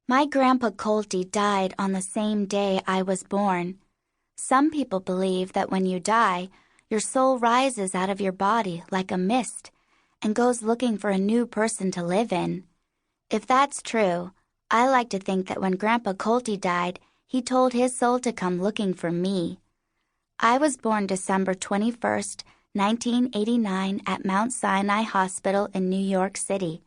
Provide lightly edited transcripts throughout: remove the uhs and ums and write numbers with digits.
My Grandpa Colty died on the same day I was born. Some people believe that when you die, your soul rises out of your body like a mist and goes looking for a new person to live in. If that's true, I like to think that when Grandpa Colty died, he told his soul to come looking for me. I was born December 21st, 1989 at Mount Sinai Hospital in New York City.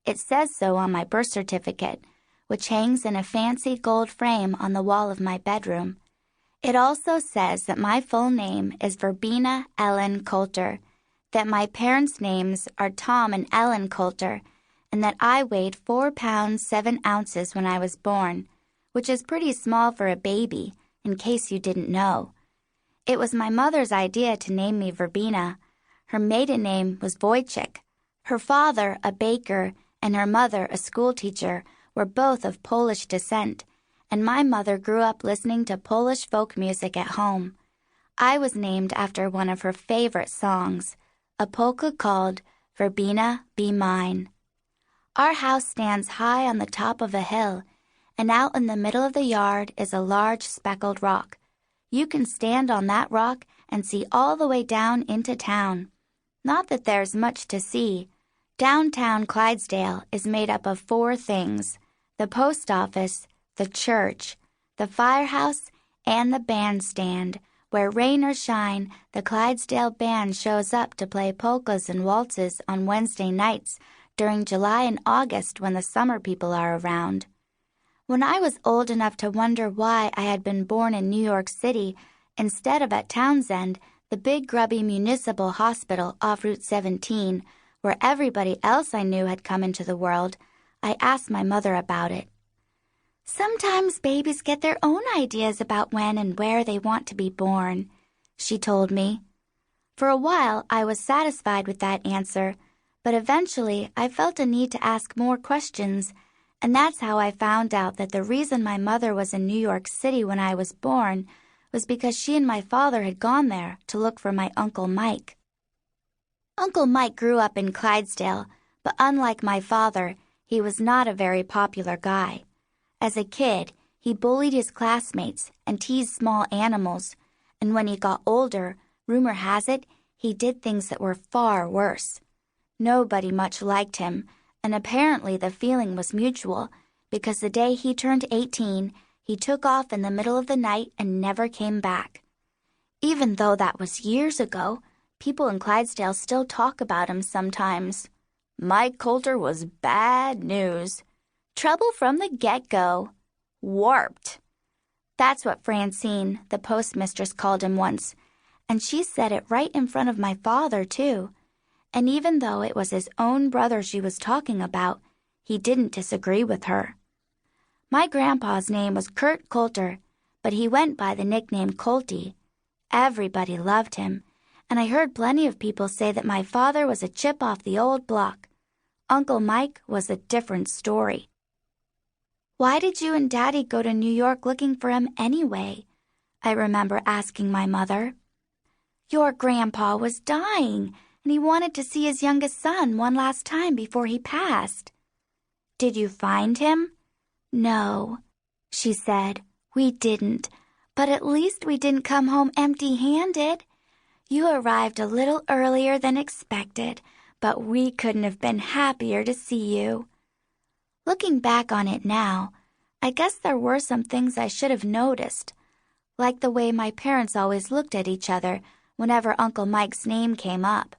It says so on my birth certificate, which hangs in a fancy gold frame on the wall of my bedroom. It also says that my full name is Verbena Colter, that my parents' names are Tom and Ellen Colter, and that I weighed 4 pounds 7 ounces when I was born, which is pretty small for a baby, in case you didn't know. It was my mother's idea to name me Verbena. Her maiden name was Wojciech. Her father, a baker, and her mother, a schoolteacher, were both of Polish descent, and my mother grew up listening to Polish folk music at home. I was named after one of her favorite songs, a polka called Verbena, Be Mine. Our house stands high on the top of a hill, and out in the middle of the yard is a large speckled rock. You can stand on that rock and see all the way down into town. Not that there's much to see. Downtown Clydesdale is made up of 4 things: the post office, the church, the firehouse, and the bandstand, where rain or shine, the Clydesdale band shows up to play polkas and waltzes on Wednesday nights during July and August when the summer people are around. When I was old enough to wonder why I had been born in New York City instead of at Townsend, the big grubby municipal hospital off Route 17, where everybody else I knew had come into the world, I asked my mother about it. "Sometimes babies get their own ideas about when and where they want to be born," she told me. For a while, I was satisfied with that answer, but eventually I felt a need to ask more questions, and that's how I found out that the reason my mother was in New York City when I was born was because she and my father had gone there to look for my Uncle Mike. Uncle Mike grew up in Clydesdale, but unlike my father, he was not a very popular guy. As a kid, he bullied his classmates and teased small animals, and when he got older, rumor has it, he did things that were far worse. Nobody much liked him, and apparently the feeling was mutual, because the day he turned 18, he took off in the middle of the night and never came back. Even though that was years ago, people in Clydesdale still talk about him sometimes. Mike Colter was bad news. Trouble from the get-go. Warped. That's what Francine, the postmistress, called him once, and she said it right in front of my father, too. And even though it was his own brother she was talking about, he didn't disagree with her. My grandpa's name was Kurt Colter, but he went by the nickname Colty. Everybody loved him, and I heard plenty of people say that my father was a chip off the old block. Uncle Mike was a different story. "Why did you and Daddy go to New York looking for him anyway?" I remember asking my mother. "Your grandpa was dying, and he wanted to see his youngest son one last time before he passed." "Did you find him?" "No," she said, "we didn't, but at least we didn't come home empty-handed. You arrived a little earlier than expected, but we couldn't have been happier to see you." Looking back on it now, I guess there were some things I should have noticed, like the way my parents always looked at each other whenever Uncle Mike's name came up.